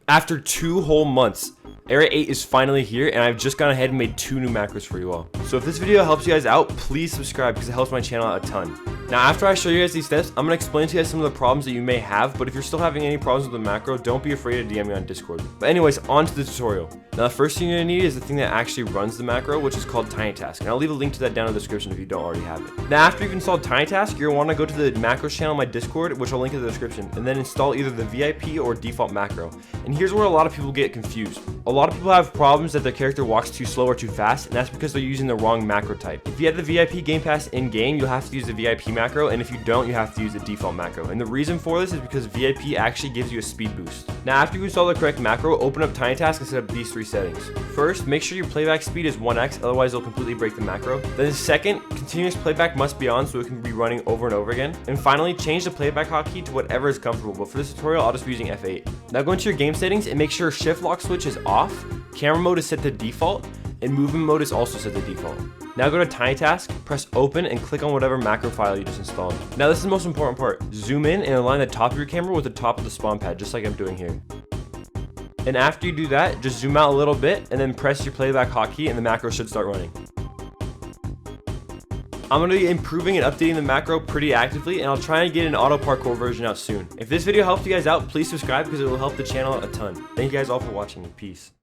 After 2 whole months, Area 8 is finally here, and I've just gone ahead and made 2 new macros for you all. So if this video helps you guys out, please subscribe because it helps my channel out a ton. Now after I show you guys these steps, I'm going to explain to you guys some of the problems that you may have, but if you're still having any problems with the macro, don't be afraid to DM me on Discord. But anyways, on to the tutorial. Now the first thing you're going to need is the thing that actually runs the macro, which is called TinyTask, and I'll leave a link to that down in the description if you don't already have it. Now after you've installed TinyTask, you're going to want to go to the macros channel on my Discord, which I'll link in the description, and then install either the VIP or default macro. And here's where a lot of people get confused. A lot of people have problems that their character walks too slow or too fast, and that's because they're using the wrong macro type. If you have the VIP Game Pass in-game, you'll have to use the VIP macro, and if you don't, you have to use the default macro. And the reason for this is because VIP actually gives you a speed boost. Now after you install the correct macro, open up TinyTask and set up these 3 settings. First, make sure your playback speed is 1x, otherwise it'll completely break the macro. Then second, continuous playback must be on so it can be running over and over again. And finally, change the playback hotkey to whatever is comfortable, but for this tutorial, I'll just be using F8. Now go into your game settings and make sure shift lock switch is off, camera mode is set to default, and movement mode is also set to default. Now go to TinyTask, press open, and click on whatever macro file you just installed. Now this is the most important part. Zoom in and align the top of your camera with the top of the spawn pad, just like I'm doing here. And after you do that, just zoom out a little bit and then press your playback hotkey and the macro should start running. I'm going to be improving and updating the macro pretty actively, and I'll try and get an auto parkour version out soon. If this video helped you guys out, please subscribe because it will help the channel a ton. Thank you guys all for watching. Peace.